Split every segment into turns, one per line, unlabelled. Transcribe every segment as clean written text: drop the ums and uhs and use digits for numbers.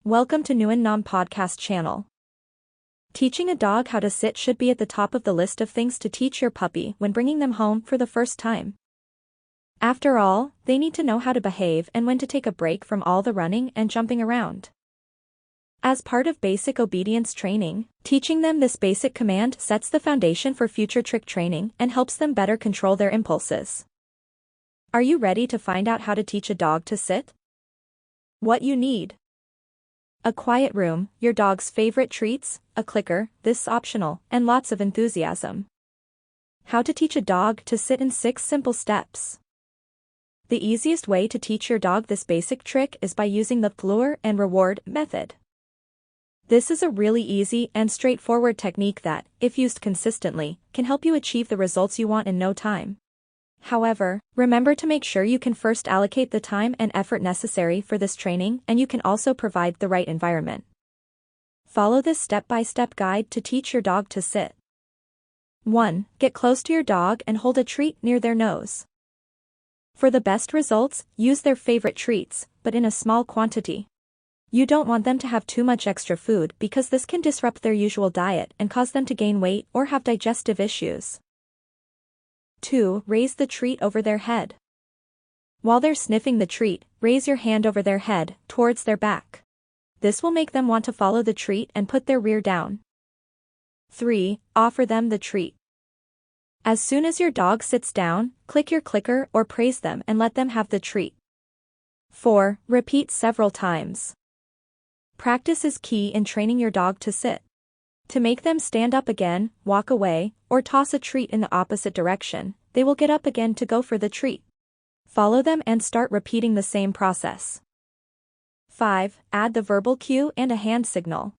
Welcome to Nguyen Nam Podcast channel. Teaching a dog how to sit should be at the top of the list of things to teach your puppy when bringing them home for the first time. After all, they need to know how to behave and when to take a break from all the running and jumping around. As part of basic obedience training, teaching them this basic command sets the foundation for future trick training and helps them better control their impulses. Are you ready to find out how to teach a dog to sit? What you need: a quiet room, your dog's favorite treats, a clicker, this optional, and lots of enthusiasm. How to teach a dog to sit in 6 simple steps. The easiest way to teach your dog this basic trick is by using the lure and reward method. This is a really easy and straightforward technique that, if used consistently, can help you achieve the results you want in no time. However, remember to make sure you can first allocate the time and effort necessary for this training, and you can also provide the right environment. Follow this step-by-step guide to teach your dog to sit. 1. Get close to your dog and hold a treat near their nose. For the best results, use their favorite treats, but in a small quantity. You don't want them to have too much extra food because this can disrupt their usual diet and cause them to gain weight or have digestive issues. 2. Raise the treat over their head. While they're sniffing the treat, raise your hand over their head, towards their back. This will make them want to follow the treat and put their rear down. 3. Offer them the treat. As soon as your dog sits down, click your clicker or praise them and let them have the treat. 4. Repeat several times. Practice is key in training your dog to sit. To make them stand up again, walk away, or toss a treat in the opposite direction, they will get up again to go for the treat. Follow them and start repeating the same process. 5. Add the verbal cue and a hand signal.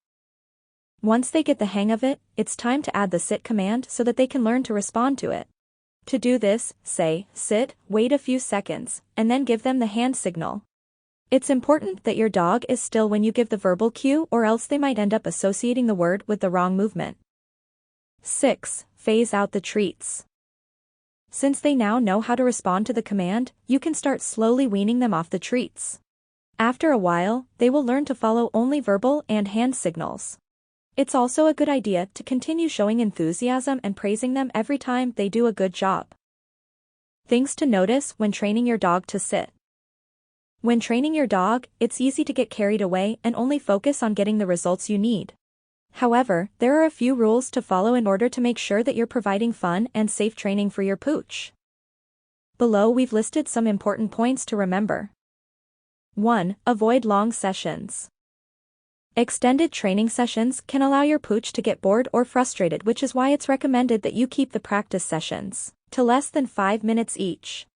Once they get the hang of it, it's time to add the sit command so that they can learn to respond to it. To do this, say, sit, wait a few seconds, and then give them the hand signal. It's important that your dog is still when you give the verbal cue, or else they might end up associating the word with the wrong movement. 6. Phase out the treats. Since they now know how to respond to the command, you can start slowly weaning them off the treats. After a while, they will learn to follow only verbal and hand signals. It's also a good idea to continue showing enthusiasm and praising them every time they do a good job. Things to notice when training your dog to sit. When training your dog, it's easy to get carried away and only focus on getting the results you need. However, there are a few rules to follow in order to make sure that you're providing fun and safe training for your pooch. Below we've listed some important points to remember. 1. Avoid long sessions. Extended training sessions can allow your pooch to get bored or frustrated, which is why it's recommended that you keep the practice sessions to less than 5 minutes each.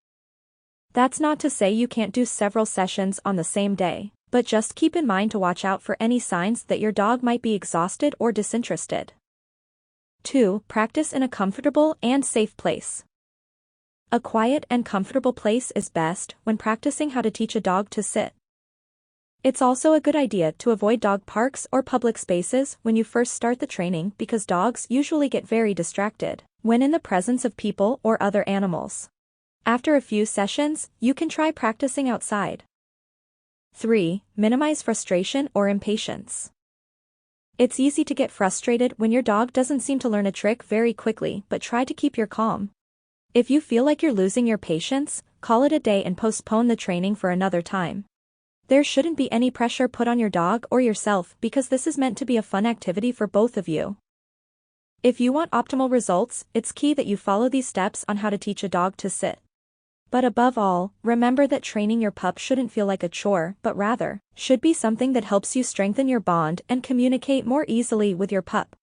That's not to say you can't do several sessions on the same day, but just keep in mind to watch out for any signs that your dog might be exhausted or disinterested. 2. Practice in a comfortable and safe place. A quiet and comfortable place is best when practicing how to teach a dog to sit. It's also a good idea to avoid dog parks or public spaces when you first start the training because dogs usually get very distracted when in the presence of people or other animals. After a few sessions, you can try practicing outside. 3. Minimize frustration or impatience. It's easy to get frustrated when your dog doesn't seem to learn a trick very quickly, but try to keep your calm. If you feel like you're losing your patience, call it a day and postpone the training for another time. There shouldn't be any pressure put on your dog or yourself because this is meant to be a fun activity for both of you. If you want optimal results, it's key that you follow these steps on how to teach a dog to sit. But above all, remember that training your pup shouldn't feel like a chore, but rather, should be something that helps you strengthen your bond and communicate more easily with your pup.